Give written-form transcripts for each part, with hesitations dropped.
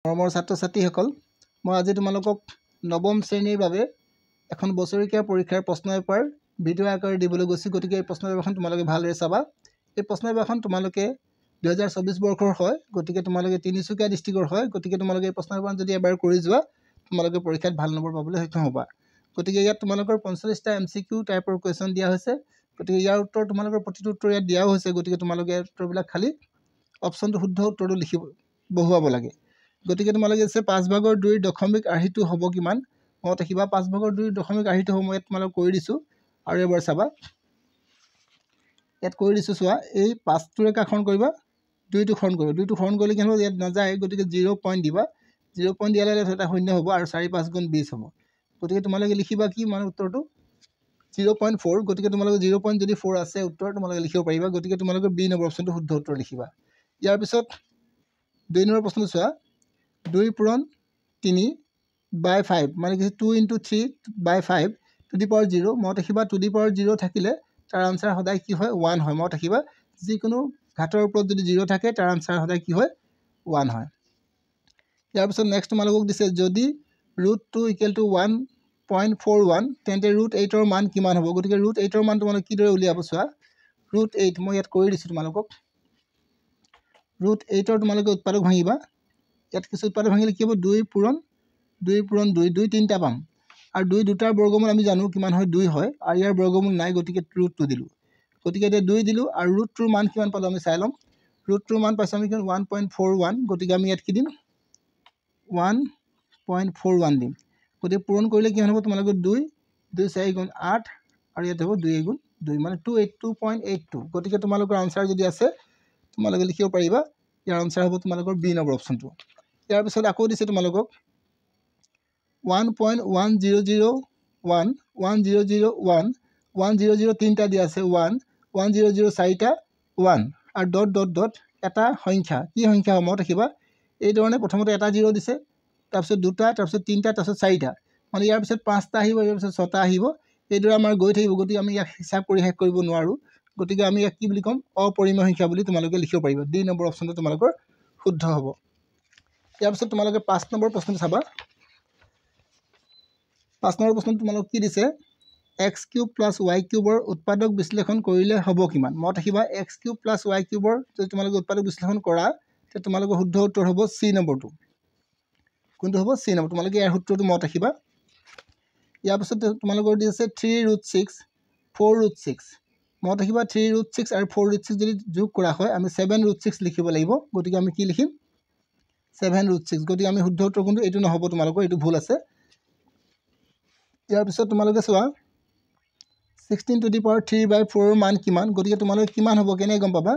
মৰমৰ ছাত্ৰ-ছাত্ৰীসকল, মই আজি তোমালোকক নৱম শ্ৰেণীৰ বাবে এখন বছৰেকীয়া পৰীক্ষাৰ প্ৰশ্ন পেপাৰ ভিডিঅ' আকাৰে দিবলৈ গৈছোঁ। গতিকে এই প্ৰশ্ন পেপাৰখন তোমালোকে ভালদৰে চাবা। এই প্ৰশ্ন পেপাৰখন তোমালোকে 2024 বৰ্ষৰ হয়, গতিকে তোমালোকে তিনিচুকীয়া ডিষ্ট্ৰিক্টৰ হয়। গতিকে তোমালোকে এই প্ৰশ্ন পেপাৰখন যদি এবাৰ কৰি যোৱা, তোমালোকে পৰীক্ষাত ভাল নম্বৰ পাবলৈ সক্ষম হ'বা। গতিকে ইয়াত তোমালোকৰ 45টা MCQ টাইপৰ কুৱেশ্যন দিয়া হৈছে। গতিকে ইয়াৰ উত্তৰ তোমালোকৰ প্ৰতিটো উত্তৰ ইয়াত দিয়াও হৈছে। গতিকে তোমালোকে উত্তৰবিলাক খালি অপশ্যনটো শুদ্ধ উত্তৰটো বহুৱাব লাগে। গতিকে তোমালোকে আছে 5/2 হ'ব কিমান? মনত ৰাখিবা 5/2 হ'ব। মই ইয়াত তোমালোক কৰি দিছোঁ আৰু এবাৰ চাবা। ইয়াত কৰি দিছোঁ চোৱা, এই 5টোৰে কাষৰণ কৰিবা, 2টো হৰণ কৰিবা। 2টো হৰণ কৰিলে কি হ'ব? ইয়াত নাযায়, গতিকে 0 পইণ্ট দিবা। 0 পইণ্ট দিয়ালে এটা শূন্য হ'ব আৰু 4×5 = 20 হ'ব। গতিকে তোমালোকে লিখিবা কি মানে উত্তৰটো 0.4। গতিকে তোমালোকে 0.4 আছে উত্তৰ তোমালোকে লিখিব পাৰিবা। গতিকে তোমালোকে বি নম্বৰ অপশ্যনটো শুদ্ধ উত্তৰ লিখিবা। ইয়াৰ পিছত 2 নম্বৰ প্ৰশ্নটো চোৱা, 2 পূৰণ 3/5 মানে কি 2 × 3/5 টু দি পাৱাৰ 0। মনত ৰাখিবা টু দি পাৱাৰ 0 থাকিলে তাৰ আনচাৰ সদায় কি হয়? 1 হয়। মনত ৰাখিবা যিকোনো ঘাতৰ ওপৰত যদি 0 থাকে তাৰ আনচাৰ সদায় কি হয়? 1 হয়। ইয়াৰ পিছত নেক্সট তোমালোকক দিছে, যদি √2 = 1.41 তেন্তে √8ৰ মান কিমান হ'ব? গতিকে √8ৰ মান তোমালোকে কিদৰে উলিয়াব চোৱা, √8 মই ইয়াত কৰি দিছোঁ তোমালোকক। √8ৰ তোমালোকে উৎপাদক ভাঙিবা। ইয়াত কিছু উৎপাদক ভাঙিলে কি হ'ব? 2 পূৰণ 2 3টা পাম আৰু 2 দুটাৰ বৰ্গমূল আমি জানো কিমান হয়? 2 হয় আৰু ইয়াৰ বৰ্গমূল নাই, গতিকে √2 দিলোঁ। গতিকে এতিয়া 2 দিলোঁ আৰু √2ৰ মান কিমান পালোঁ আমি চাই ল'ম। √2ৰ মান পাইছোঁ আমি কিমান? 1.41। গতিকে আমি ইয়াত কি দিম? 1.41 দিম। গতিকে পূৰণ কৰিলে কিমান হ'ব? তোমালোকৰ 2 4 × 8 আৰু ইয়াত হ'ব 2 × 2 মানে 282.82। গতিকে তোমালোকৰ আনচাৰ যদি আছে তোমালোকে লিখিব পাৰিবা। ইয়াৰ আনচাৰ হ'ব তোমালোকৰ বি নম্বৰ অপশ্যনটো। ইয়াৰ পিছত আকৌ দিছে তোমালোকক 1.1001 1001 100 তিনিটা দিয়া আছে 1 100 4টা 1 আৰু ডট এটা সংখ্যা। কি সংখ্যা হ'ব? মনত ৰাখিবা এই ধৰণে প্ৰথমতে এটা 0 দিছে, তাৰপিছত 2টা, তাৰপিছত 3টা, তাৰপিছত 4টা, মানে ইয়াৰ পিছত 5টা আহিব, ইয়াৰ পিছত 6টা আহিব। এইদৰে আমাৰ গৈ থাকিব। গতিকে আমি ইয়াক হিচাপ কৰি শেষ কৰিব নোৱাৰোঁ। গতিকে আমি ইয়াক কি বুলি ক'ম? অপৰিমেয় সংখ্যা বুলি তোমালোকে লিখিব পাৰিবা। ডি নম্বৰ অপশ্যনটো তোমালোকৰ শুদ্ধ হ'ব। ইয়াৰ পিছত তোমালোকে 5 নম্বৰ প্ৰশ্নটো চাবা। 5 নম্বৰ প্ৰশ্নটো তোমালোকক কি দিছে? x³ + y³ উৎপাদক বিশ্লেষণ কৰিলে হ'ব কিমান? মনত ৰাখিবা x³ + y³ যদি তোমালোকে উৎপাদক বিশ্লেষণ কৰা তেতিয়া তোমালোকৰ শুদ্ধ উত্তৰ হ'ব চি নম্বৰটো। কোনটো হ'ব? C number. তোমালোকে ইয়াৰ সূত্ৰটো মনত ৰাখিবা। ইয়াৰ পিছত তোমালোকৰ দি আছে 3√6 4√6। মনত ৰাখিবা 3√6 আৰু 4√6 যদি যোগ কৰা হয় আমি 7√6 লিখিব লাগিব। গতিকে আমি কি লিখিম? 7√6। গতিকে আমি শুদ্ধ উত্তৰ কোনটো? এইটো নহ'ব তোমালোকৰ, এইটো ভুল আছে। ইয়াৰ পিছত তোমালোকে চোৱা 16^3/4 মান কিমান? গতিকে তোমালোকে কিমান হ'ব কেনেকৈ গম পাবা?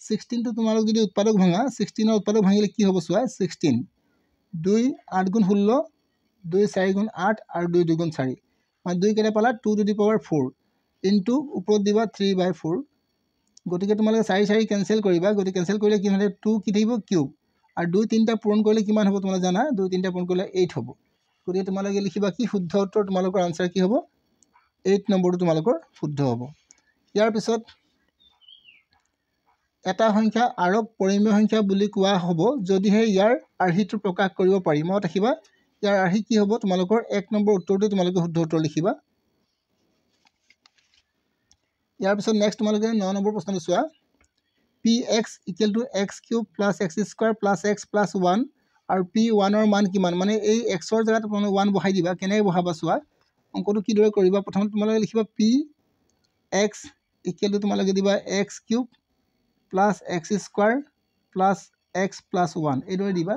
16টো তোমালোক যদি উৎপাদক ভাঙা, 16ৰ উৎপাদক ভাঙিলে কি হ'ব চোৱা, 16 2 8 × 16 2 4 × 8 আৰু 2 2 × 4 মানে 2 কেইটা পালা? 2^4 ইনটু ওপৰত দিবা 3/4। গতিকে তোমালোকে 4 4 কেঞ্চেল কৰিবা। গতিকে কেঞ্চেল কৰিলে কি হয়? 2 কি থাকিব? কিউব। আৰু 2 3টা পূৰণ কৰিলে কিমান হ'ব তোমালোকে জানা? 2 3টা পূৰণ কৰিলে 8 হ'ব। গতিকে তোমালোকে লিখিবা কি? শুদ্ধ উত্তৰ তোমালোকৰ আনচাৰ কি হ'ব? 8 নম্বৰটো তোমালোকৰ শুদ্ধ হ'ব। ইয়াৰ পিছত এটা সংখ্যা আৰক পৰিমেয় সংখ্যা বুলি কোৱা হ'ব যদিহে ইয়াৰ আৰ্হিটো প্ৰকাশ কৰিব পাৰি। মনত ৰাখিবা ইয়াৰ আৰ্হি কি হ'ব? তোমালোকৰ 1 নম্বৰ উত্তৰটো তোমালোকে শুদ্ধ উত্তৰ লিখিবা। ইয়াৰ পিছত নেক্সট তোমালোকে 9 নম্বৰ প্ৰশ্নটো চোৱা, px = x³ + x² + x + 1 আৰু p1ৰ মান কিমান? মানে এই xৰ জেগাত তোমালোকে 1 বহাই দিবা। কেনেকৈ বহাবা চোৱা, অংকটো কিদৰে কৰিবা? প্ৰথমতে তোমালোকে লিখিবা px = তোমালোকে দিবা x³ + x² + x + 1 এইদৰে দিবা।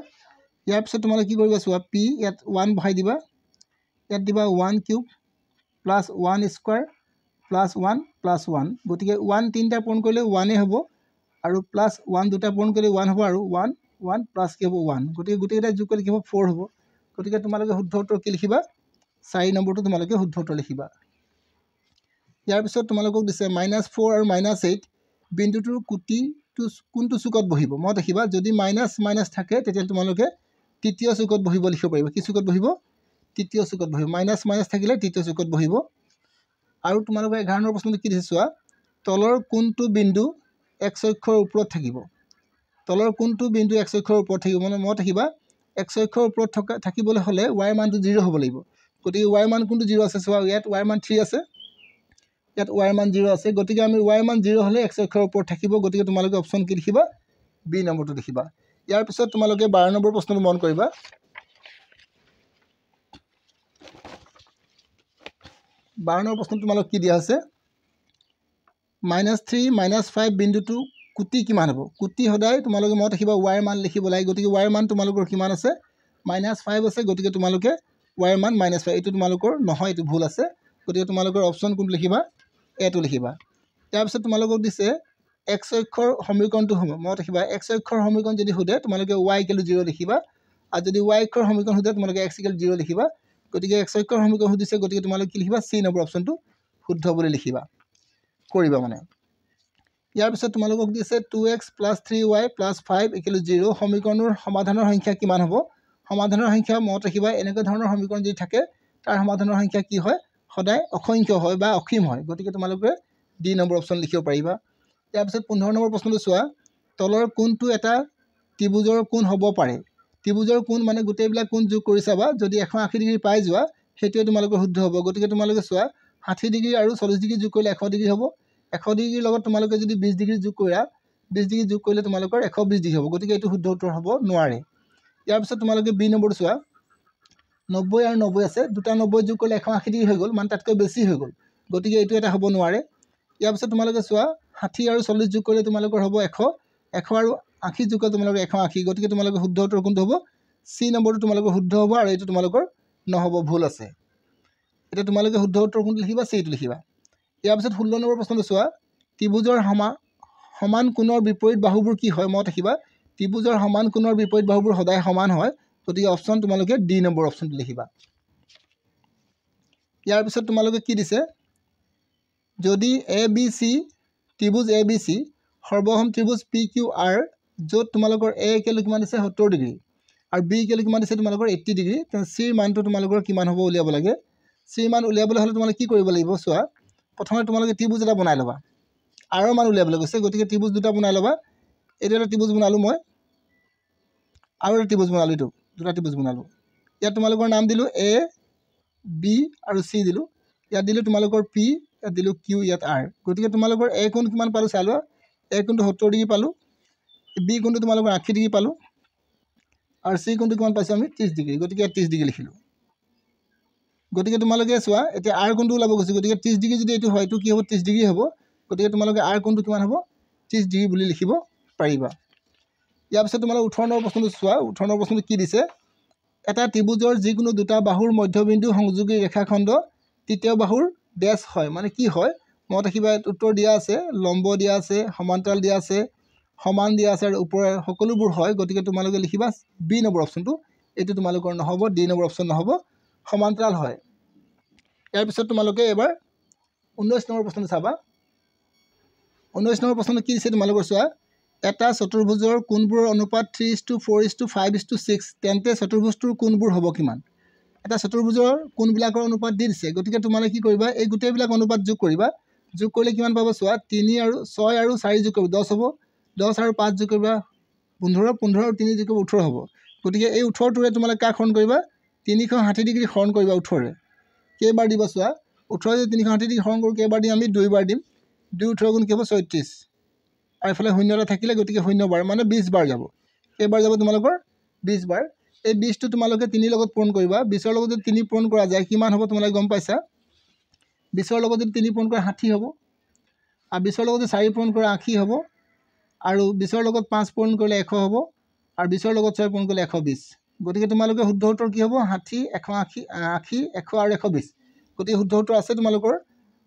ইয়াৰ পিছত তোমালোকে কি কৰিবা চোৱা, p ইয়াত 1 বহাই দিবা। ইয়াত দিবা 1³ + 1² + 1 + 1। গতিকে 1 3টা পূৰণ কৰিলে 1 হ'ব আৰু প্লাছ 1 দুটা পূৰণ কৰিলে 1 হ'ব আৰু 1 1 প্লাছ কি হ'ব? 1। গতিকে গোটেইকেইটা যোগ কৰিলে কি হ'ব? 4 হ'ব। গতিকে তোমালোকে শুদ্ধ উত্তৰ কি লিখিবা? 4 নম্বৰটো তোমালোকে শুদ্ধ উত্তৰ লিখিবা। ইয়াৰ পিছত তোমালোকক দিছে -4 আৰু -8 বিন্দুটোৰ কুটিটো কোনটো চুকত বহিব? মনত ৰাখিবা যদি মাইনাছ থাকে তেতিয়া তোমালোকে তৃতীয় চুকত বহিব লিখিব পাৰিব। কি চুকত বহিব? তৃতীয় চুকত বহিব। মাইনাছ থাকিলে তৃতীয় চুকত বহিব। আৰু তোমালোকে 11 নম্বৰ প্ৰশ্নটো কি দিছে চোৱা, তলৰ কোনটো বিন্দু x অক্ষৰ ওপৰত থাকিব? তলৰ কোনটো বিন্দু x অক্ষৰ ওপৰত থাকিব? মানে মনত ৰাখিবা x অক্ষৰ ওপৰত থাকিবলৈ হ'লে y মানটো 0 হ'ব লাগিব গতিকে y মান কোনটো 0 আছে চোৱা ইয়াত y মান 3 আছে ইয়াত y মান 0 আছে গতিকে আমি y মান 0 হ'লে x অক্ষৰ ওপৰত থাকিব গতিকে তোমালোকে অপচন কি লিখিবা b নম্বৰটো লিখিবা ইয়াৰ পিছত তোমালোকে 12 নম্বৰ প্ৰশ্নটো মন কৰিবা 12 নম্বৰ প্ৰশ্ন তোমালোক কি দিয়া আছে -3 -5 বিন্দুটো কুটি কিমান হ'ব কুটি সদায় তোমালোকে মত ৰাখিবা y মান লিখিব লাগে গতিকে y মান তোমালোকৰ কিমান আছে -5 আছে গতিকে তোমালোকে y মান -5 এটো তোমালোকৰ নহয় এটো ভুল আছে গতিকে তোমালোকৰ অপচন কোনটো লিখিবা এটো লিখিবা ইয়াৰ পিছত তোমালোকক দিছে x অক্ষৰ সমীকৰণটো হ'ব মত ৰাখিবা x অক্ষৰ সমীকৰণ যদি হোদে তোমালোকে y 0 লিখিবা আৰু যদি y অক্ষৰ সমীকৰণ হোদে তোমালোকে x 0 লিখিবা গতিকে x অক্ষৰ সমীকৰণ দিছে গতিকে তোমালোকে কি লিখিবা c নম্বৰ অপচনটো শুদ্ধ বুলি লিখিবা কৰিবা মানে ইয়াৰ পিছত তোমালোকক দিছে 2x + 3y + 5 = 0 সমীকৰণৰ সমাধানৰ সংখ্যা কিমান হ'ব সমাধানৰ সংখ্যা মত ৰাখিবা এনেকুৱা ধৰণৰ সমীকৰণ যদি থাকে তাৰ সমাধানৰ সংখ্যা কি হয় সদায় অসংখ্য হয় বা অসীম হয় গতিকে তোমালোকে ডি নম্বৰ অপচন লিখিব পাৰিবা ইয়াৰ পিছত 15 নম্বৰ প্ৰশ্নটো চোৱা তলৰ কোনটো এটা ত্ৰিভুজৰ কোণ হ'ব পাৰে ত্ৰিভুজৰ কোণ মানে গোটেইবিলাক কোণ যোগ কৰি চাবা যদি 180 ডিগ্ৰী পাই যোৱা হেতুৱে তোমালোকৰ শুদ্ধ হ'ব গতিকে তোমালোকে চোৱা 60 ডিগ্ৰী আৰু 40 ডিগ্ৰী যোগ কৰিলে 100 ডিগ্ৰী হ'ব 100 ডিগ্ৰীৰ লগত তোমালোকে যদি 20 ডিগ্ৰী যোগ কৰা 20 ডিগ্ৰী যোগ কৰিলে তোমালোকৰ 120 ডিগ্ৰী হ'ব গতিকে এটো শুদ্ধ উত্তৰ হ'ব নোৱাৰে ইয়াৰ পিছত তোমালোকে বি নম্বৰটো চোৱা 90 আৰু 90 আছে দুটা 90 যোগ কৰিলে 180 ডিগ্ৰী হৈ গ'ল মানে তাতকৈ বেছি হৈ গ'ল গতিকে এটো এটা হ'ব নোৱাৰে ইয়াৰ পিছত তোমালোকে চোৱা 60 আৰু 40 যোগ কৰিলে তোমালোকৰ হ'ব 100 100 আৰু 80 যোগ কৰিলে তোমালোকৰ 180 গতিকে তোমালোকৰ শুদ্ধ উত্তৰ কোনটো হ'ব সি নম্বৰটো তোমালোকৰ শুদ্ধ হ'ব আৰু এটো তোমালোকৰ নহ'ব ভুল আছে এটা তোমালোকে শুদ্ধ উত্তৰ কোনটো লিখিবা সিটো লিখিবা ইয়াৰ পিছত 16 নম্বৰ প্ৰশ্নটো চোৱা ত্ৰিভুজৰ সমান কোণৰ বিপৰীত বাহুবোৰ কি হয় মত ৰাখিবা ত্ৰিভুজৰ সমান কোণৰ বিপৰীত বাহুবোৰ সদায় সমান হয় গতিকে অপচন তোমালোকে ডি নম্বৰ অপচনটো লিখিবা ইয়াৰ পিছত তোমালোকে কি দিছে যদি ABC ত্ৰিভুজ ABC সৰ্বসম ত্ৰিভুজ PQR য'ত তোমালোকৰ A কিমান দিছে 70 ডিগ্ৰী আৰু B কিমান দিছে তোমালোকৰ 80 ডিগ্ৰী তেনে C মানটো তোমালোকৰ কিমান হ'ব উলিয়াব লাগে C মান উলিয়াবলৈ হ'লে তোমালোকে কি কৰিব লাগিব চোৱা প্ৰথমে তোমালোকে ত্ৰিভুজ এটা বনাই লবা আৰু মান উলিয়াবলৈ গৈছে গতিকে ত্ৰিভুজ দুটা বনাই লবা এটা ত্ৰিভুজ বনালো মই আৰু এটা ত্ৰিভুজ বনালো এটো দুটা ত্ৰিভুজ বনালো ইয়াত তোমালোকৰ নাম দিলো A B আৰু C দিলো ইয়াত দিলো তোমালোকৰ P ইয়াত দিলো Q ইয়াত R গতিকে তোমালোকৰ A কোণ কিমান পালো চালো A কোণটো 70 ডিগ্ৰী পালো B কোণটো তোমালোকৰ 80 ডিগ্ৰী পালো আৰু C কোণটো কিমান পাইছো আমি 30 ডিগ্ৰী গতিকে 30 ডিগ্ৰী লিখিলো গতিকে তোমালোকে চোৱা এতিয়া R কোণটো ওলাব গৈছে গতিকে 30 ডিগ্ৰী যদি এটো হয় এটো কি হ'ব 30 ডিগ্ৰী হ'ব গতিকে তোমালোকে R কোণটো কিমান হ'ব 30 ডিগ্ৰী বুলি লিখিব পাৰিবা ইয়াৰ পিছত তোমালোক 18 নম্বৰ প্ৰশ্নটো চোৱা 18 নম্বৰ প্ৰশ্নটো কি দিছে এটা ত্ৰিভুজৰ যিকোনো দুটা বাহুৰ মধ্যবিন্দু সংযোগী ৰেখাখণ্ড তৃতীয় বাহুৰ ড্যাশ হয় মানে কি হয় মত ৰাখিবা উত্তৰ দিয়া আছে লম্ব দিয়া আছে সমান্তৰাল দিয়া আছে সমান দিয়া আছে আৰু ওপৰৰ সকলোবোৰ হয় গতিকে তোমালোকে লিখিবা বি নম্বৰ অপচনটো এটো তোমালোকৰ নহব ডি নম্বৰ অপচন নহব সমান্তৰাল হয় ইয়াৰ পিছত তোমালোকে এবাৰ 19 নম্বৰ প্ৰশ্নটো চাবা 19 নম্বৰ প্ৰশ্নটো কি দিছে তোমালোকৰ চোৱা এটা চতুৰ্ভুজৰ কোণবোৰৰ অনুপাত 3:4:5:6 তেন্তে চতুৰ্ভুজটোৰ কোণবোৰ হ'ব কিমান এটা চতুৰ্ভুজৰ কোণবিলাকৰ অনুপাত দি দিছে গতিকে তোমালোকে কি কৰিবা এই গোটেইবিলাক অনুপাত যোগ কৰিবা যোগ কৰিলে কিমান পাবা চোৱা 3 আৰু 6 আৰু 4 যোগ কৰিবা 10 হ'ব 10 আৰু 5 যোগ কৰিবা 15 15 আৰু 3 যোগ কৰিবা 18 হ'ব গতিকে এই 18 টোৰে তোমালোকে কাক হৰণ কৰিবা 360 ডিগ্ৰী হৰণ কৰিবা 18 ৰে কেইবাৰ দিবা চোৱা 18 যদি 360 ডিগ্ৰী হৰণ কৰো কেইবাৰ দিম আমি দুইবাৰ দিম 2 18 গুণ কি হ'ব 36 আৰু এফালে শূন্য এটা থাকিলে গতিকে শূন্য বাৰ মানে 20 বাৰ যাব কেইবাৰ যাব তোমালোকৰ 20 বাৰ এই 20 টো তোমালোকে 3 লগত পূৰণ কৰিবা 20 ৰ লগত যদি 3 পূৰণ কৰা যায় কিমান হ'ব তোমালোকে গম পাইছা 20 ৰ লগত যদি 3 পূৰণ কৰা 60 হ'ব আৰু 20 ৰ লগত যদি 4 পূৰণ কৰা 80 হ'ব আৰু 20 ৰ লগত 5 পূৰণ কৰিলে 100 হ'ব আৰু 20 ৰ লগত 6 পূৰণ কৰিলে 120 গতিকে তোমালোকে শুদ্ধ উত্তৰ কি হ'ব 60 180 80 100 আৰু 120 গতিকে শুদ্ধ উত্তৰ আছে তোমালোকৰ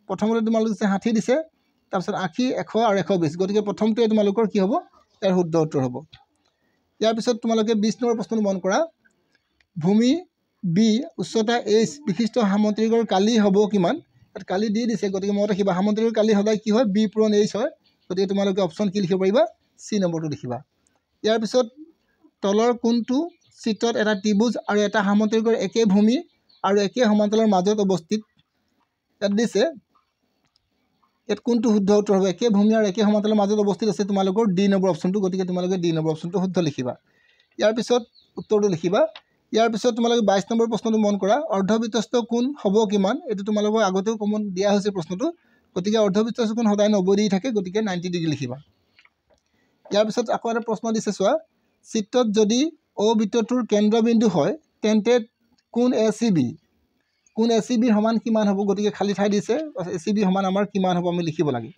প্ৰথমতে তোমালোকে 60 দিছে তাৰপিছত 80 100 আৰু 120 গতিকে প্ৰথমটোৱে তোমালোকৰ কি হ'ব ইয়াৰ শুদ্ধ উত্তৰ হ'ব ইয়াৰ পিছত তোমালোকে 20 নম্বৰ প্ৰশ্নটো মন কৰা ভূমি বি উচ্চতা h বিশিষ্ট সামুদ্ৰিকৰ কালি হ'ব কিমান তাত কালি দি দিছে গতিকে মত ৰাখিবা সামুদ্ৰিকৰ কালি সদায় কি হয় b পূৰণ h হয় গতিকে তোমালোকে অপচন কি লিখিব পাৰিবা c নম্বৰটো লিখিবা ইয়াৰ পিছত তলৰ কোনটো চিত্ৰত এটা ত্ৰিভুজ আৰু এটা সামুদ্ৰিকৰ একে ভূমি আৰু একে সমান্তৰালৰ মাজত অৱস্থিত ইয়াত দিছে এত কোনটো শুদ্ধ উত্তৰ হ'ব একে ভূমি আৰু একে সমান্তৰালৰ মাজত অৱস্থিত আছে তোমালোকৰ ডি নম্বৰ অপচনটো গতিকে তোমালোকে ডি নম্বৰ অপচনটো শুদ্ধ লিখিবা ইয়াৰ পিছত উত্তৰটো লিখিবা ইয়াৰ পিছত তোমালোকে 22 নম্বৰ প্ৰশ্নটো মন কৰা অৰ্ধবৃত্তস্থ কোণ হ'ব কিমান এটো তোমালোকৰ আগতেও কমন দিয়া হৈছে প্ৰশ্নটো গতিকে অৰ্ধবৃত্তস্থ কোণ সদায় 90 ডিগ্ৰী থাকে গতিকে 90 ডিগ্ৰী লিখিবা ইয়াৰ পিছত আকৌ এটা প্ৰশ্ন দিছে চোৱা চিত্ৰত যদি ও বৃত্তটোৰ কেন্দ্ৰবিন্দু হয় তেন্তে কোণ ACB সমান কিমান হ'ব গতিকে খালি ঠাই দিছে ACB সমান আমাৰ কিমান হ'ব আমি লিখিব লাগে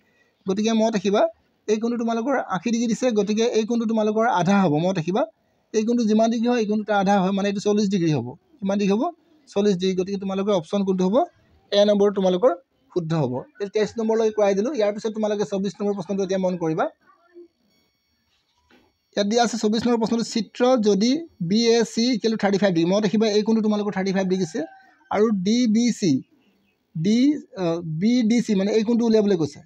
গতিকে মত ৰাখিবা এই কোণটো তোমালোকৰ 80 ডিগ্ৰী দিছে গতিকে এই কোণটো তোমালোকৰ আধা হ'ব মত ৰাখিবা এই কোণটো যিমান ডিগ্ৰী হয় এই কোণটো আধা হয় মানে এটো 40 ডিগ্ৰী হ'ব কিমান ডিগ্ৰী হ'ব 40 ডিগ্ৰী গতিকে তোমালোকৰ অপচন কোনটো হ'ব এ নম্বৰ তোমালোকৰ শুদ্ধ হ'ব এই 23 নম্বৰলৈ কৰাই দিলো ইয়াৰ পিছত তোমালোকে 24 নম্বৰ প্ৰশ্নটো এতিয়া মন কৰিবা ইয়াত দিয়া আছে 24 নম্বৰ প্ৰশ্নটো চিত্ৰ যদি BAC = 35 ডিগ্ৰী মত ৰাখিবা এই কোণটো তোমালোকৰ 35 ডিগ্ৰী আছে আৰু BDC মানে এই কোণটো উলিয়াবলৈ কৈছে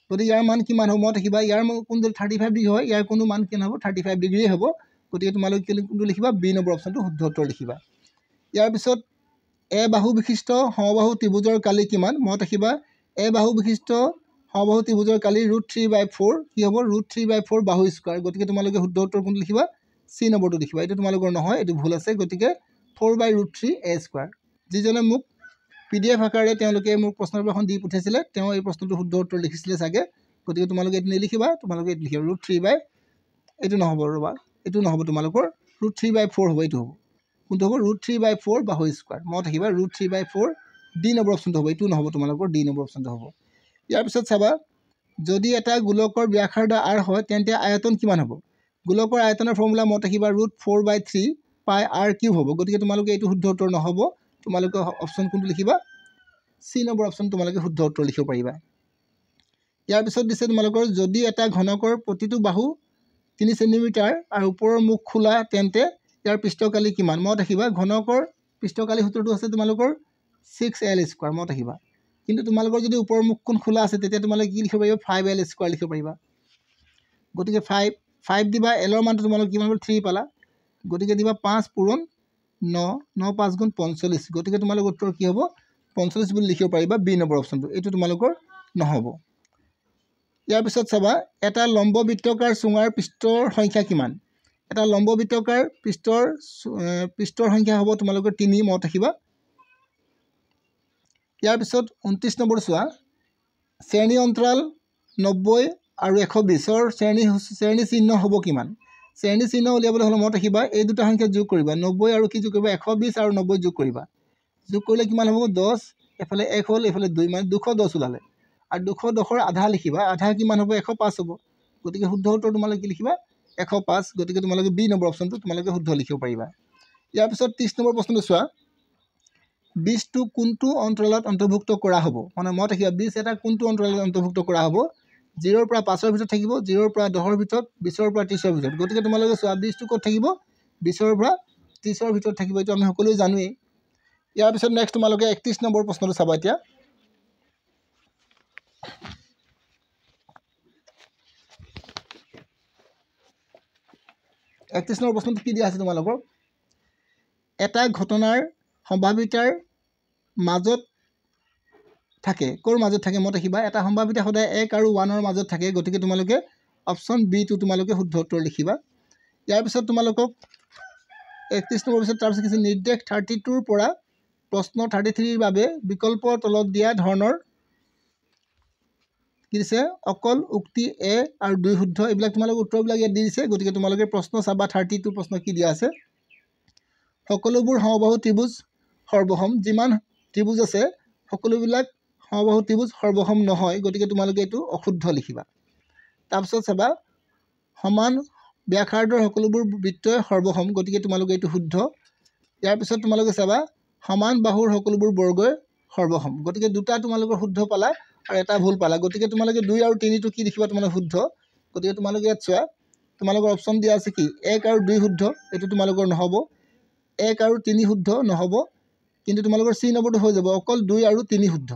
গতিকে ইয়াৰ মান কিমান হ'ব মত ৰাখিবা ইয়াৰ কোণ যদি 35 ডিগ্ৰী হয় ইয়াৰ কোণৰ মান কিমান হ'ব 35 ডিগ্ৰী হ'ব গতিকে তোমালোকে কোনটো লিখিবা বি নম্বৰ অপচনটো শুদ্ধ উত্তৰ লিখিবা ইয়াৰ পিছত এ বাহু বিশিষ্ট সমবাহু ত্ৰিভুজৰ কালি কিমান মত ৰাখিবা এ বাহু বিশিষ্ট সমবাহু ত্ৰিভুজৰ কালি √3/4 কি হ'ব √3/4 বাহু স্কয়াৰ গতিকে তোমালোকে শুদ্ধ উত্তৰ কোনটো লিখিবা সি নম্বৰটো লিখিবা এটা তোমালোকৰ নহয় এটো ভুল আছে গতিকে 4/√3a স্কয়াৰ যিজনে মোক PDF আকাৰে তেওঁলোকে মোক প্ৰশ্নপত্ৰখন দি পঠাইছিলে তেওঁ এই প্ৰশ্নটো শুদ্ধ উত্তৰ লিখিছিলে সাগে গতিকে তোমালোকে এটো নিলিখিবা তোমালোকে এটো লিখিবা √3 এটো নহব ৰবা এটো নহব তোমালোকৰ √3/4 হ'ব এটো হ'ব কোনটো হ'ব √3/4 বাহু স্কয়াৰ মত ৰাখিবা √3/4 ডি নম্বৰ অপচনটো হ'ব এটো নহব তোমালোকৰ ডি নম্বৰ অপচনটো হ'ব ইয়াৰ পিছত চাবা যদি এটা গোলকৰ ব্যাসাৰ্ধ r হয় তেন্তে আয়তন কিমান হ'ব গোলকৰ আয়তনৰ ফৰ্মুলা মত ৰাখিবা √4/3 পাই r³ হ'ব গতিকে তোমালোকে এটো শুদ্ধ উত্তৰ নহব তোমালোকে অপচন কোনটো লিখিবা সি নম্বৰ অপচন তোমালোকে শুদ্ধ উত্তৰ লিখিব পাৰিবা ইয়াৰ পিছত দিছে তোমালোকৰ যদি এটা ঘনকৰ প্ৰতিটো বাহু 3 সেন্টিমিটাৰ আৰু ওপৰৰ মুখ খোলা তেন্তে ইয়াৰ পৃষ্ঠকালি কিমান মত ৰাখিবা ঘনকৰ পৃষ্ঠকালি সূত্ৰটো আছে তোমালোকৰ 6l² মত ৰাখিবা কিন্তু তোমালোকৰ যদি ওপৰৰ মুখখন খোলা আছে তেতিয়া তোমালোকে কি লিখিব পাৰিবা 5l² লিখিব পাৰিবা গতিকে 5 দিবা l ৰ মানটো তোমালোকে কিমান হ'ব 3 পালা গতিকে দিবা 5 পূৰণ 9 9 5 গুণ 45 গতিকে তোমালোকৰ উত্তৰ কি হ'ব 45 বুলি লিখিব পাৰিবা বি নম্বৰ অপচনটো এটো তোমালোকৰ নহব ইয়াৰ পিছত চাবা এটা লম্ব বৃত্তাকাৰ চুঙাৰ পৃষ্ঠৰ সংখ্যা কিমান এটা লম্ব বৃত্তাকাৰ পৃষ্ঠৰ সংখ্যা হ'ব তোমালোকৰ 3 মত ৰাখিবা ইয়াৰ পিছত 29 নম্বৰ চোৱা শ্ৰেণী অন্তৰাল 90 আৰু 120 ৰ শ্ৰেণী চিহ্ন হ'ব কিমান শ্ৰেণী চিহ্ন উলিয়াবলৈ হলে মত ৰাখিবা এই দুটা সংখ্যা যোগ কৰিবা 90 আৰু কি যোগ কৰিবা 120 আৰু 90 যোগ কৰিবা যোগ কৰিলে কিমান হ'ব 10 এফালে 1 হ'ল এফালে 2 মানে 210 ওলালে আৰু 210 ৰ আধা লিখিবা আধা কিমান হ'ব 105 হ'ব গতিকে শুদ্ধ উত্তৰ তোমালোকে লিখিবা 105 গতিকে তোমালোকে বি নম্বৰ অপচনটো তোমালোকে শুদ্ধ লিখিব পাৰিবা ইয়াৰ পিছত 30 নম্বৰ প্ৰশ্নটো চোৱা 20 টো কোনটো অন্তৰালত অন্তৰ্ভুক্ত কৰা হ'ব মানে মত ৰাখিবা 20 এটা কোনটো অন্তৰালত অন্তৰ্ভুক্ত কৰা হ'ব 0 ৰ পৰা 5 ৰ ভিতৰত থাকিব 0 ৰ পৰা 10 ৰ ভিতৰত 20 ৰ পৰা 30 ৰ ভিতৰত গতিকে তোমালোকে চোৱা 20 টো ক'ত থাকিব 20 ৰ পৰা 30 ৰ ভিতৰত থাকিব এটো আমি সকলোৱে জানোৱেই ইয়াৰ পিছত নেক্সট তোমালোকে 31 নম্বৰ প্ৰশ্নটো চাবা এতিয়া 31 নম্বৰ প্ৰশ্নটো কি দিয়া আছে তোমালোকৰ এটা ঘটনাৰ সম্ভাৱিতাৰ মাজত থাকে কোৰ মাজত থাকে মত ৰাখিবা এটা সম্ভাৱিতা সদায় 1 আৰু 1 ৰ মাজত থাকে গতিকে তোমালোকে অপচন বি টো তোমালোকে শুদ্ধ উত্তৰ লিখিবা ইয়াৰ পিছত তোমালোকক 31 নম্বৰ পিছত তাৰ পিছত নিৰ্দেশ 32 ৰ পৰা প্ৰশ্ন 33 ৰ বাবে বিকল্প তলত দিয়া ধৰণৰ কি দিছে অকল উক্তি এ আৰু 2 শুদ্ধ এইবিলাক তোমালোকে উত্তৰবিলাক ইয়াত দি দিছে গতিকে তোমালোকে প্ৰশ্ন চাবা 32 প্ৰশ্ন কি দিয়া আছে সকলোবোৰ সমবাহু ত্ৰিভুজ সৰ্বসম যিমান ত্ৰিভুজ আছে সকলোবিলাক সমবাহু ত্ৰিভুজ সৰ্বসম নহয় গতিকে তোমালোকে এটো অশুদ্ধ লিখিবা তাৰপিছত চাবা সমান ব্যাসাৰ্ধৰ সকলোবোৰ বৃত্তই সৰ্বসম গতিকে তোমালোকে এটো শুদ্ধ ইয়াৰ পিছত তোমালোকে চাবা সমান বাহুৰ সকলোবোৰ বৰ্গই সৰ্বসম গতিকে দুটা তোমালোকৰ শুদ্ধ পালা আৰু এটা ভুল পালা গতিকে তোমালোকে 2 আৰু 3 টো কি লিখিবা তোমালোকে শুদ্ধ গতিকে তোমালোকে ইয়াত চোৱা তোমালোকৰ অপচন দিয়া আছে কি 1 আৰু 2 শুদ্ধ এটো তোমালোকৰ নহব 1 আৰু 3 শুদ্ধ নহব কিন্তু তোমালোকৰ সি নম্বৰটো হৈ যাব অকল 2 আৰু 3 শুদ্ধ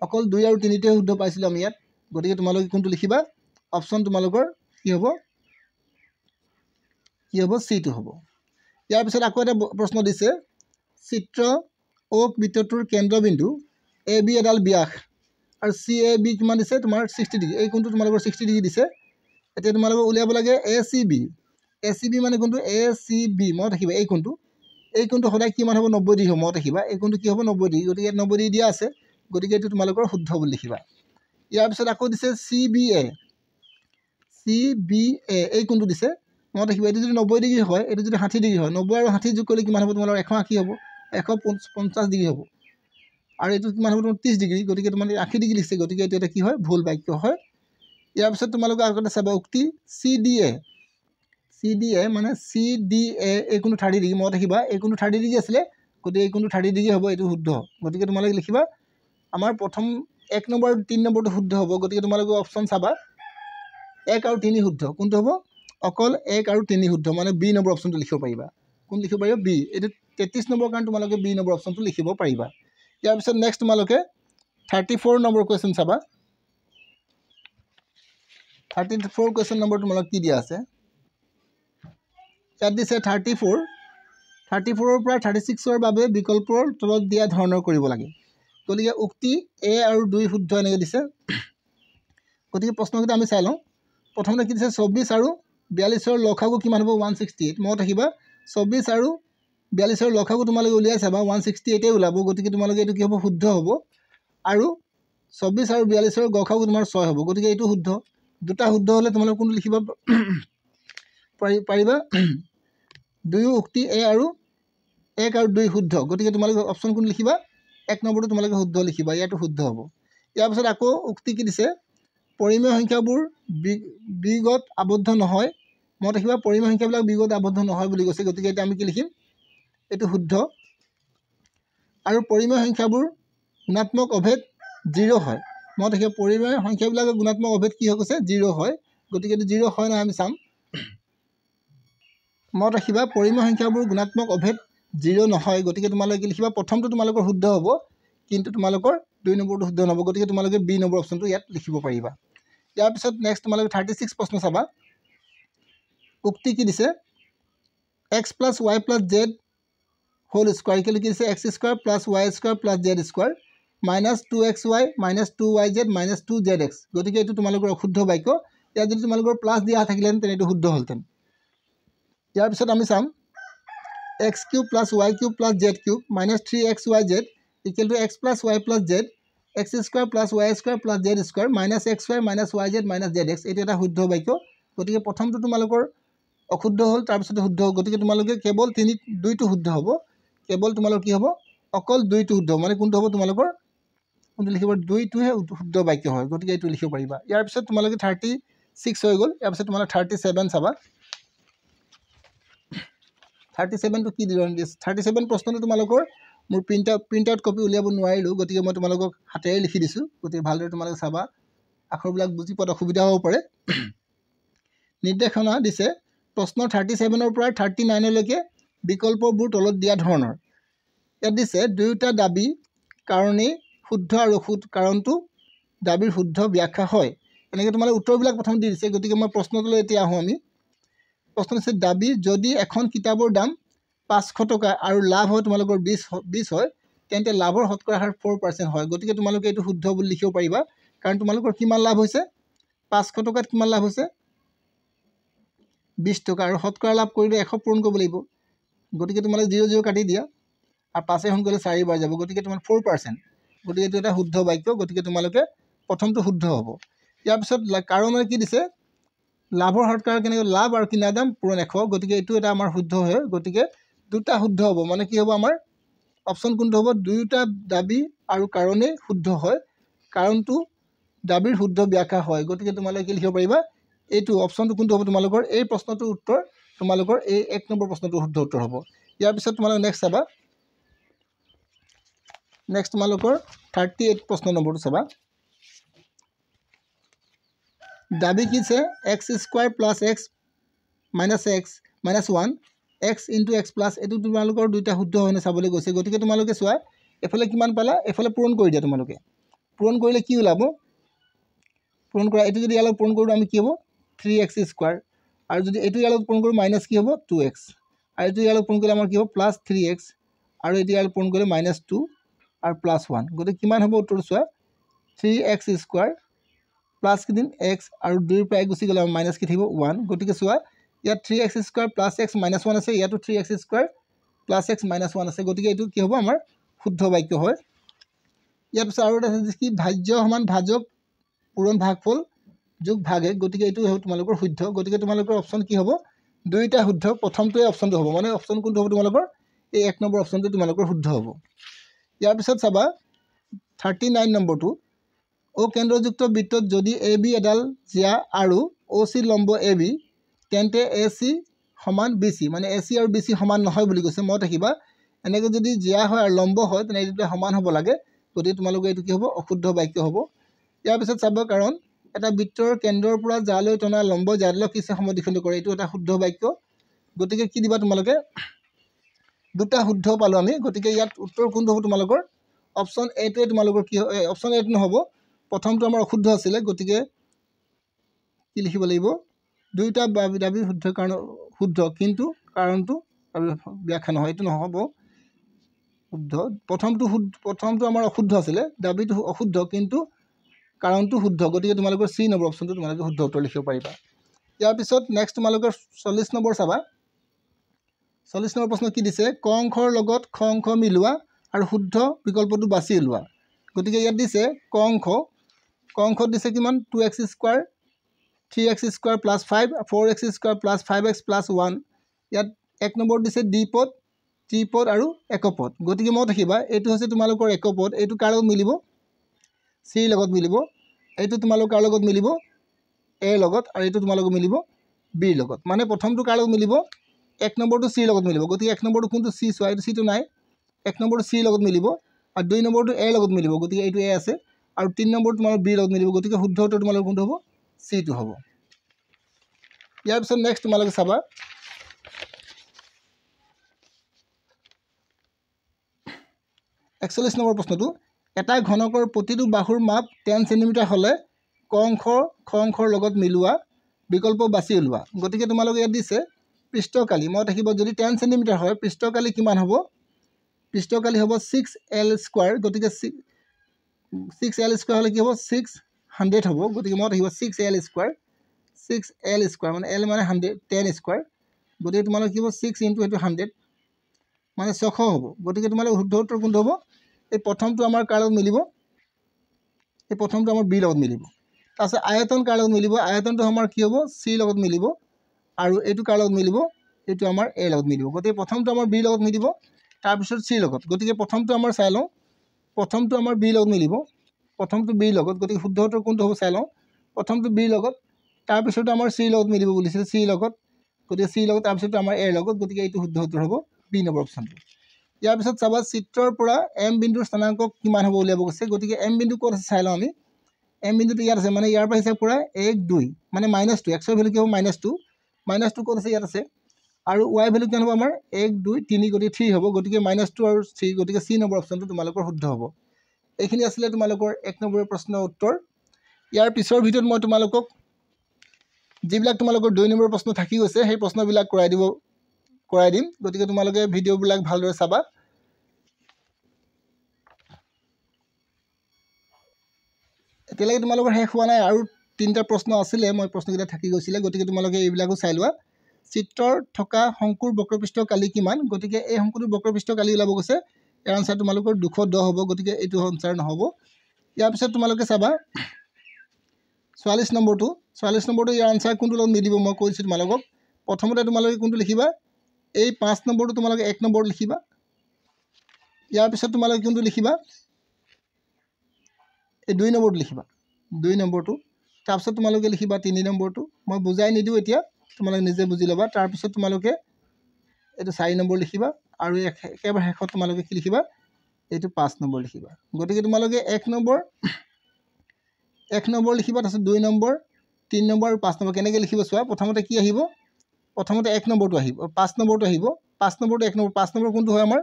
অকল 2 আৰু 3 তে শুদ্ধ পাইছিল আমি ইয়াত গতিকে তোমালোকে কোনটো লিখিবা অপচন তোমালোকৰ কি হ'ব সি টো হ'ব ইয়াৰ পিছত আকৌ এটা প্ৰশ্ন দিছে চিত্ৰ ও বৃত্তটোৰ কেন্দ্ৰবিন্দু এ বি এডাল ব্যাস আৰু সি এ বি কিমান দিছে তোমাৰ 60 ডিগ্ৰী এই কোনটো তোমালোকৰ 60 ডিগ্ৰী দিছে এতিয়া তোমালোকে উলিয়াব লাগে এ চি বি ACB মানে কোনটো ACB মত ৰাখিবা এই কোনটো সদায় কিমান হ'ব 90 ডিগ্ৰী হ'ব মত ৰাখিবা এই কোনটো কি হ'ব 90 ডিগ্ৰী গতিকে 90 ডিগ্ৰী দিয়া আছে গতিকে এটো তোমালোকৰ শুদ্ধ বুলি লিখিবা ইয়াৰ পিছত আকৌ দিছে CBA এই কোনটো দিছে মত ৰাখিবা এটো যদি 90 ডিগ্ৰী হয় এটো যদি 60 ডিগ্ৰী হয় 90 আৰু 60 যোগ কৰিলে কিমান হ'ব তোমালোকৰ 180 হ'ব 150 ডিগ্ৰী হ'ব আৰু এটো কিমান হ'ব 30 ডিগ্ৰী গতিকে তোমালোকে 80 ডিগ্ৰী লিখছে গতিকে এটো এটা কি হয় ভুল বাক্য হয় ইয়াৰ পিছত তোমালোকে আগতে চাবা উক্তি CDA মানে CDA এই কোনটো 30 ডিগ্ৰী মত ৰাখিবা এই কোনটো 30 ডিগ্ৰী আছিল গতিকে এই কোনটো 30 ডিগ্ৰী হ'ব এটো শুদ্ধ গতিকে তোমালোকে লিখিবা আমাৰ প্ৰথম 1 নম্বৰ 3 নম্বৰটো শুদ্ধ হ'ব গতিকে তোমালোকে অপচন চাবা 1 আৰু 3 শুদ্ধ কোনটো হ'ব অকল 1 আৰু 3 শুদ্ধ মানে বি নম্বৰ অপচনটো লিখিব পাৰিবা কোন লিখিব পাৰিবা বি এটো 33 নম্বৰ কাৰণ তোমালোকে বি নম্বৰ অপচনটো লিখিব পাৰিবা ইয়াৰ পিছত নেক্সট তোমালোকে 34 নম্বৰ কোৱেশ্চন চাবা 34 কোৱেশ্চন নম্বৰ তোমালোকে কি দিয়া আছে ইয়াত দিছে 34 ৰ পৰা 36 ৰ বাবে বিকল্পৰ তলত দিয়া ধৰণৰ কৰিব লাগে গতিকে উক্তি A আৰু 2 শুদ্ধ এনেকৈ দিছে গতিকে প্ৰশ্নকেইটা আমি চাই লওঁ প্ৰথমতে কি দিছে 24 আৰু 42 ৰ লসাগু কিমান হ'ব 168 মত ৰাখিবা 24 আৰু 42 ৰ লসাগু তোমালোকে উলিয়াই চাবা 168 এ ওলাব গতিকে তোমালোকে এটো কি হ'ব শুদ্ধ হ'ব আৰু 24 আৰু 42 ৰ গসাগু তোমাৰ 6 হ'ব গতিকে এটো শুদ্ধ দুটা শুদ্ধ হলে তোমালোকে কোনটো লিখিবা পাৰিবা দুয়ো উক্তি A আৰু 1 আৰু 2 শুদ্ধ গতিকে তোমালোকে অপচন কোন লিখিবা 1 নম্বৰটো তোমালোকে শুদ্ধ লিখিবা ইয়াটো শুদ্ধ হ'ব ইয়াৰ পিছত আকৌ উক্তি কি দিছে পৰিমেয় সংখ্যাবোৰ বিগত আবদ্ধ নহয় মত ৰাখিবা পৰিমেয় সংখ্যাবিলাক বিগত আবদ্ধ নহয় বুলি কৈছে গতিকে এটা আমি কি লিখিম এটো শুদ্ধ আৰু পৰিমেয় সংখ্যাবোৰ গুণাত্মক অভেদ 0 হয় মত ৰাখিবা পৰিমেয় সংখ্যাবিলাকৰ গুণাত্মক অভেদ কি হৈ গৈছে 0 হয় গতিকে এটো 0 হয় না আমি চাম মত ৰাখিবা পৰিমেয় সংখ্যাবোৰ গুণাত্মক অভেদ 0 নহয় গতিকে তোমালোকে লিখিবা প্ৰথমটো তোমালোকৰ শুদ্ধ হ'ব কিন্তু তোমালোকৰ 2 নম্বৰটো শুদ্ধ নহব গতিকে তোমালোকে বি নম্বৰ অপচনটো ইয়াত লিখিব পাৰিবা ইয়াৰ পিছত নেক্সট তোমালোকে 36 প্ৰশ্ন চাবা উক্তি কি দিছে x + y + z whole square কি লিখিছে x² + y² + z² -2xy - 2yz - 2zx গতিকে এটো তোমালোকৰ অশুদ্ধ বাক্য ইয়াত যদি তোমালোকৰ প্লাস দিয়া থাকিলেন তেনে এটো শুদ্ধ হলতেন ইয়াৰ পিছত আমি চাম x³ + y³ + z³ -3xyz = x + y + z x² + y² + z² -xy - yz - zx এটো এটা শুদ্ধ বাক্য গতিকে প্ৰথমটো তোমালোকৰ অশুদ্ধ হল তাৰ পিছত শুদ্ধ গতিকে তোমালোকে কেৱল 2টো শুদ্ধ হ'ব কেৱল তোমালোকৰ কি হ'ব অকল 2টো শুদ্ধ মানে কোনটো হ'ব তোমালোকৰ কোনটো লিখিব 2টোহে শুদ্ধ বাক্য হয় গতিকে এটো লিখিব পাৰিবা ইয়াৰ পিছত তোমালোকে 36 হৈ গ'ল ইয়াৰ পিছত তোমালোকে 37 চাবা 37 টো কি দিৰণ দিছ 37 প্ৰশ্নটো তোমালোকৰ মোৰ প্ৰিন্ট আউট কপি উলিয়াব নোৱাৰিলো গতিকে মই তোমালোকক হাতেৰে লিখি দিছো গতিকে ভালদৰে তোমালোকে চাবা আখৰবিলাক বুজি পোৱাত অসুবিধা হ'ব পাৰে নিৰ্দেশনা দিছে প্ৰশ্ন 37 ৰ পৰা 39 লৈকে বিকল্পবোৰ তলত দিয়া ধৰণৰ ইয়াত দিছে দুয়োটা দাবী কাৰণেই শুদ্ধ আৰু অশুদ্ধ কাৰণটো দাবীৰ শুদ্ধ ব্যাখ্যা হয় এনেকৈ তোমালোকে উত্তৰবিলাক প্ৰথম দি দিছে গতিকে মই প্ৰশ্নটোলৈ এতিয়া আহোঁ আমি প্ৰশ্ন আছে দাবী যদি এখন কিতাপৰ দাম 500 টকা আৰু লাভ হয় তোমালোকৰ 20 হয় তেন্তে লাভৰ শতকৰা হাৰ 4% হয় গতিকে তোমালোকে এটো শুদ্ধ বুলি লিখিব পাৰিবা কাৰণ তোমালোকৰ কিমান লাভ হৈছে 500 টকাত কিমান লাভ হৈছে 20 টকা আৰু শতকৰা লাভ কৰিলে 100 পূৰণ কৰিব লাগিব গতিকে তোমালোকে 0 কাটি দিয়া আৰু 5 এ হন কৰিলে 4 বাৰ যাব গতিকে তোমাৰ 4% গতিকে এটো এটা শুদ্ধ বাক্য গতিকে তোমালোকে প্ৰথমটো শুদ্ধ হ'ব ইয়াৰ পিছত কাৰণে কি দিছে লাভৰ শতকৰা কেনে লাভ আৰু কিনা দাম পূৰণ 100 গতিকে এটো এটা আমাৰ শুদ্ধ হয় গতিকে দুটা শুদ্ধ হ'ব মানে কি হ'ব আমাৰ অপচন কোনটো হ'ব দুয়োটা দাবী আৰু কাৰণে শুদ্ধ হয় কাৰণটো দাবীৰ শুদ্ধ ব্যাখ্যা হয় গতিকে তোমালোকে কি লিখিব পাৰিবা এইটো অপচনটো কোনটো হ'ব তোমালোকৰ এই প্ৰশ্নটোৰ উত্তৰ তোমালোকৰ এই 1 নম্বৰ প্ৰশ্নটোৰ শুদ্ধ উত্তৰ হ'ব ইয়াৰ পিছত তোমালোকে নেক্সট চাবা নেক্সট তোমালোকৰ 38 প্ৰশ্ন নম্বৰটো চাবা দাবী কিছে x² + x - x -1 x * x plus এটো তোমালোকৰ দুইটা শুদ্ধ হয়নে চাবলৈ গৈছে গতিকে তোমালোকে চোৱা এফালে কিমান পালা এফালে পূৰণ কৰি দিয়া তোমালোকে পূৰণ কৰিলে কি ওলাব পূৰণ কৰা এটো যদি ইয়ালৈ পূৰণ কৰো আমি কি হ'ব 3x² আৰু যদি এটো ইয়ালৈ পূৰণ কৰো মাইনাস কি হ'ব 2x আৰু এটো ইয়ালৈ পূৰণ কৰিলে আমাৰ কি হ'ব +3x আৰু এটো ইয়ালৈ পূৰণ কৰিলে -2 আৰু +1 গতিকে কিমান হ'ব উত্তৰ চোৱা 3x² প্লাস কিদিন x আৰু 2 ৰ পৰা গুছি গলে মাইনাস কি থাকিব 1 গতিকে চোৱা ইয়াত 3x² + x - 1 আছে ইয়াতো 3x² + x - 1 আছে গতিকে এইটো কি হ'ব আমাৰ শুদ্ধ বাক্য হয় ইয়াৰ পিছত আৰু এটা আছে কি ভাজ্য সমান ভাজক পূৰণ ভাগফল যোগ ভাগে গতিকে এইটো হ'ব তোমালোকৰ শুদ্ধ গতিকে তোমালোকৰ অপচন কি হ'ব দুইটা শুদ্ধ প্ৰথমটোৱে অপচনটো হ'ব মানে অপচন কোনটো হ'ব তোমালোকৰ এই 1 নম্বৰ অপচনটো তোমালোকৰ শুদ্ধ হ'ব ইয়াৰ পিছত চাবা 39 নম্বৰটো ও কেন্দ্ৰযুক্ত বৃত্তত যদি AB এডাল জিয়া আৰু OC লম্ব AB তেন্তে AC সমান BC মানে AC আৰু BC সমান নহয় বুলি কৈছে মত ৰাখিবা এনেকৈ যদি জিয়া হয় আৰু লম্ব হয় তেনে এইটো সমান হ'ব লাগে গতিকে তোমালোকৰ এইটো কি হ'ব অশুদ্ধ বাক্য হ'ব ইয়াৰ পিছত চাব কাৰণ এটা বৃত্তৰ কেন্দ্ৰৰ পৰা জালৈ টনা লম্ব জালক কিছে সমদ্বিখণ্ড কৰে এইটো এটা শুদ্ধ বাক্য গতিকে কি দিবা তোমালোকে দুটা শুদ্ধ পালো আমি গতিকে ইয়াত উত্তৰ কোনটো হ'ব তোমালোকৰ অপচন এ টোৱে তোমালোকৰ কি অপচন এ নহ'ব প্ৰথমটো আমাৰ অশুদ্ধ আছিল গতিকে কি লিখিব লাগিব দুইটা দাবী শুদ্ধ কাৰণ শুদ্ধ কিন্তু কাৰণটো ব্যাখ্যা নহয় এইটো নহ'ব শুদ্ধ প্ৰথমটো আমাৰ অশুদ্ধ আছিল দাবীটো অশুদ্ধ কিন্তু কাৰণটো শুদ্ধ গতিকে তোমালোকৰ সি নম্বৰ অপচনটো তোমালোকে শুদ্ধ উত্তৰ লিখিব পাৰিবা ইয়াৰ পিছত নেক্সট তোমালোকৰ 40 নম্বৰ চাবা 40 নম্বৰ প্ৰশ্ন কি দিছে ক অংশৰ লগত খ অংশ মিলোৱা আৰু শুদ্ধ বিকল্পটো বাছি লোৱা গতিকে ইয়াত দিছে ক অংশত দিছে কিমান 2x² 3x² + 5 4x² + 5x + 1 ইয়াত এক নম্বৰ দিছে দ্বিপদ ত্ৰিপদ আৰু একপদ গতিকে মত ৰাখিবা এইটো হৈছে তোমালোকৰ একপদ এইটো কাৰ লগত মিলিব চি লগত মিলিব এইটো তোমালোকৰ কাৰ লগত মিলিব এ লগত আৰু এইটো তোমালোকৰ মিলিব বি লগত মানে প্ৰথমটো কাৰ লগত মিলিব এক নম্বৰটো চি লগত মিলিব গতিকে এক নম্বৰটো কোনটো চি চোৱা এইটো চিটো নাই এক নম্বৰটো চি লগত মিলিব আৰু দুই নম্বৰটো এ লগত মিলিব গতিকে এইটো এ আছে আৰু তিন নম্বৰটো তোমালোকৰ বি লগত মিলিব গতিকে শুদ্ধ উত্তৰ তোমালোকৰ কোনটো হ'ব চিটো হ'ব ইয়াৰ পিছত নেক্সট তোমালোকে চাবা 41 নম্বৰ প্ৰশ্নটো এটা ঘনকৰ প্ৰতিটো বাহুৰ মাপ 10 সেমি হলে ক অংশ খ অংশৰ লগত মিলোৱা বিকল্প বাছি ওলোৱা গতিকে তোমালোকে ইয়াত দিছে পৃষ্ঠকালি মই দেখিব যদি 10 সেমি হয় পৃষ্ঠকালি কিমান হ'ব পৃষ্ঠকালি হ'ব 6l² গতিকে 6l² হলে কি হ'ব 600 হ'ব গতিকে মই দেখিব 6l² 6l² মানে l মানে 100 10² গতিকে তোমালোকে কি হ'ব 6 * এইটো 100 মানে 600 হ'ব গতিকে তোমালোকৰ শুদ্ধ উত্তৰ কোনটো হ'ব এই প্ৰথমটো আমাৰ কাৰ লগত মিলিব এই প্ৰথমটো আমাৰ বি লগত মিলিব তাৰপিছত আয়তন কাৰ লগত মিলিব আয়তনটো আমাৰ কি হ'ব চি লগত মিলিব আৰু এইটো কাৰ লগত মিলিব এইটো আমাৰ এ লগত মিলিব গতিকে প্ৰথমটো আমাৰ বি লগত মিলিব তাৰপিছত চি লগত গতিকে প্ৰথমটো আমাৰ চাই লওঁ প্ৰথমটো আমাৰ বি লগত মিলিব প্ৰথমটো বি লগত গতিকে শুদ্ধ উত্তৰ কোনটো হ'ব চাই লওঁ প্ৰথমটো বি লগত তাৰপিছতো আমাৰ চি লগত মিলিব বুলিছিল চি লগত গতিকে চি লগত তাৰপিছতো আমাৰ এ লগত গতিকে এইটো শুদ্ধ উত্তৰ হ'ব বি নম্বৰ অপচনটো ইয়াৰ পিছত চাবা চিত্ৰৰ পৰা এম বিন্দুৰ স্থানাংক কিমান হ'ব উলিয়াব কৈছে গতিকে এম বিন্দু ক'ত আছে চাই লওঁ আমি এম বিন্দুটো ইয়াত আছে মানে ইয়াৰ পৰা হিচাপ কৰা 1 2 মানে -2 x ভ্যালু কি হ'ব -2 -2 ক'ত আছে ইয়াত আছে আৰু y ভ্যালু কিমান হ'ব আমাৰ 1 2 3 গতিকে 3 হ'ব গতিকে -2 আৰু 3 গতিকে চি নম্বৰ অপচনটো তোমালোকৰ শুদ্ধ হ'ব এইখিনি আছিলে তোমালোকৰ 1 নম্বৰ প্ৰশ্নৰ উত্তৰ ইয়াৰ পিছৰ ভিডিঅ'ত মই তোমালোকক যিবিলাক তোমালোকৰ 2 নম্বৰ প্ৰশ্ন থাকি গৈছে সেই প্ৰশ্নবিলাক কৰাই দিম গতিকে তোমালোকে ভিডিঅ'বিলাক ভালদৰে চাবা এতিয়ালৈকে তোমালোকৰ শেষ হোৱা নাই আৰু 3টা প্ৰশ্ন আছিলে মই প্ৰশ্নকেইটা থাকি গৈছিলে গতিকে তোমালোকে এইবিলাকো চাই লোৱা চিত্ৰৰ থকা শংকুৰ বক্ৰপৃষ্ঠ কালি কিমান গতিকে এই শংকুৰ বক্ৰপৃষ্ঠ কালি ওলাব কৈছে ইয়াৰ আনসাৰ তোমালোকৰ 210 হ'ব গতিকে এইটো আনসাৰ নহ'ব ইয়াৰ পিছত তোমালোকে চাবা 44 নম্বৰটো ইয়াৰ আনসাৰ কোনটো লগত মিলিব মই কৈছোঁ তোমালোকক প্ৰথমতে তোমালোকে কোনটো লিখিবা এই 5 নম্বৰটো তোমালোকে 1 নম্বৰ লিখিবা ইয়াৰ পিছত তোমালোকে কোনটো লিখিবা এই 2 নম্বৰটো লিখিবা 2 নম্বৰটো তাৰপিছত তোমালোকে লিখিবা 3 নম্বৰটো মই বুজাই নিদিও এতিয়া তোমালোকে নিজে বুজি ল'বা তাৰপিছত তোমালোকে এইটো 4 নম্বৰ লিখিবা আৰু একেবাৰে শেষত তোমালোকে কি লিখিবা এইটো 5 নম্বৰ লিখিবা গতিকে তোমালোকে 1 নম্বৰ লিখিবা তাৰপিছত 2 নম্বৰ 3 নম্বৰ আৰু 5 নম্বৰ কেনেকৈ লিখিব চোৱা প্ৰথমতে কি আহিব প্ৰথমতে 1 নম্বৰটো আহিব 5 নম্বৰটো আহিব 5 নম্বৰটো 1 নম্বৰ 5 নম্বৰ কোনটো হয় আমাৰ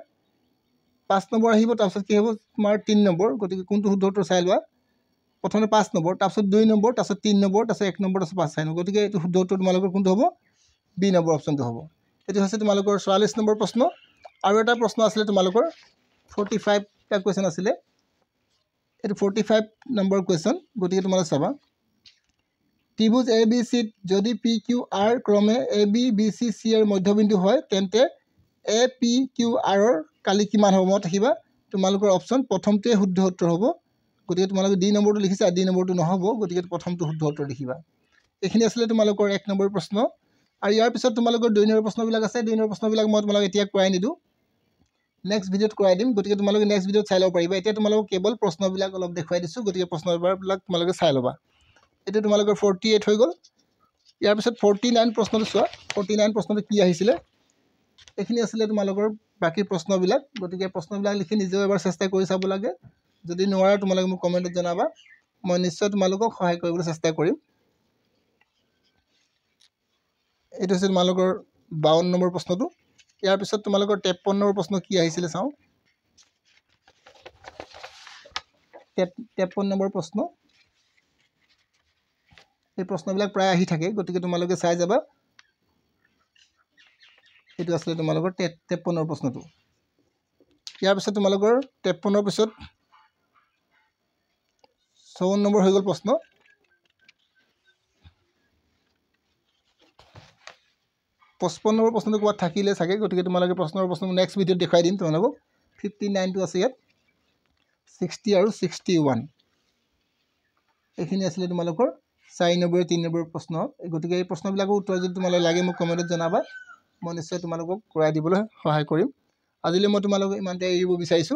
5 নম্বৰ আহিব তাৰপিছত কি হ'ব তোমাৰ 3 নম্বৰ গতিকে কোনটো শুদ্ধ উত্তৰ চাই লোৱা প্ৰথমতে 5 নম্বৰ তাৰপিছত 2 নম্বৰ তাৰপিছত 3 নম্বৰ তাৰপিছত 1 নম্বৰ তাৰপিছত 5 চাই নম্বৰ গতিকে এইটো শুদ্ধ উত্তৰ তোমালোকৰ কোনটো হ'ব বি নম্বৰ অপচনটো হ'ব এইটো হৈছে তোমালোকৰ 44 নম্বৰ প্ৰশ্ন আৰু এটা প্ৰশ্ন আছিলে তোমালোকৰ 45 টা কোৱেশ্চন আছিলে এইটো 45 নম্বৰ কোৱেশ্চন গতিকে তোমালোকে চাবা ত্ৰিভুজ এ বি চিত যদি পি কিউ আৰ ক্ৰমে A B B C C এৰ মধ্যবিন্দু হয় তেন্তে এ পি কিউ আৰৰ কালি কিমান হ'ব মনত ৰাখিবা তোমালোকৰ অপশ্যন প্ৰথমটোৱে শুদ্ধ উত্তৰ হ'ব গতিকে তোমালোকে ডি নম্বৰটো লিখিছা ডি নম্বৰটো নহ'ব গতিকে প্ৰথমটো শুদ্ধ উত্তৰ লিখিবা এইখিনি আছিলে তোমালোকৰ 1 নম্বৰ প্ৰশ্ন আৰু ইয়াৰ পিছত তোমালোকৰ 2 নম্বৰ প্ৰশ্নবিলাক আছে 2 নম্বৰ প্ৰশ্নবিলাক মই তোমালোকক এতিয়া কৰাই নিদো নেক্সট ভিডিঅ'ত কৰাই দিম গতিকে তোমালোকে নেক্সট ভিডিঅ'ত চাই ল'ব পাৰিবা এতিয়া তোমালোকক কেৱল প্ৰশ্নবিলাক অলপ দেখুৱাই দিছোঁ গতিকে প্ৰশ্নবিলাক তোমালোকে চাই ল'বা এটা তোমালোকৰ 48 হৈ গ'ল ইয়াৰ পিছত 49 প্ৰশ্নটো চোৱা 49 প্ৰশ্নটো কি আহিছিলে এইখিনি আছিলে তোমালোকৰ বাকি প্ৰশ্নবিলাক গতিকে প্ৰশ্নবিলাক লিখি নিজেও এবাৰ চেষ্টা কৰি চাব লাগে যদি নোৱাৰা তোমালোকে মোক কমেন্টত জনাবা মই নিশ্চয় তোমালোকক সহায় কৰিবলৈ চেষ্টা কৰিম এইটো আছিল তোমালোকৰ 52 নম্বৰ প্ৰশ্নটো ইয়াৰ পিছত তোমালোকৰ 53 নম্বৰ প্ৰশ্ন কি আহিছিলে চাও 53 নম্বৰ প্ৰশ্ন এই প্ৰশ্নবিলাক প্ৰায় আহি থাকে গতিকে তোমালোকে চাই যাবা এটো আসলে তোমালোকৰ 53 নম্বৰ প্ৰশ্নটো ইয়াৰ পিছত তোমালোকৰ 53 পিছত 54 নম্বৰ হৈ গ'ল প্ৰশ্ন 55 নম্বৰ প্ৰশ্নটো কোৱা থাকিলে থাকে গতিকে তোমালোকে প্ৰশ্ন নেক্সট ভিডিঅ'ত দেখাই দিম তোমালোকক 59 টো আছে ইয়াত 60 আৰু 61 এইখিনি আছিল তোমালোকৰ 4 নম্বৰ 3 নম্বৰ প্ৰশ্ন গতিকে এই প্ৰশ্নবিলাকৰ উত্তৰ যদি তোমালোকে লাগে মোক কমেন্টত জনাবা মই নিশ্চয় তোমালোকক কৰাই দিবলৈ সহায় কৰিম আজিলৈ মই তোমালোকক ইমানতে এৰিব বিচাৰিছো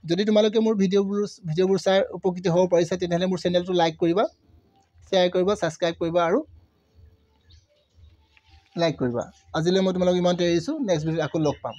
যদি তোমালোকে মোৰ ভিডিঅ'বোৰ চাই উপকৃত হ'ব পাৰিছা তেতিয়াহ'লে মোৰ চেনেলটো লাইক কৰিবা শ্বেয়াৰ কৰিবা সাবস্ক্ৰাইব কৰিবা আৰু লাইক কৰিবা আজিলৈ মই তোমালোকক ইমানতে এৰিছো নেক্সট ভিডিঅ'ত আকৌ লগ পাম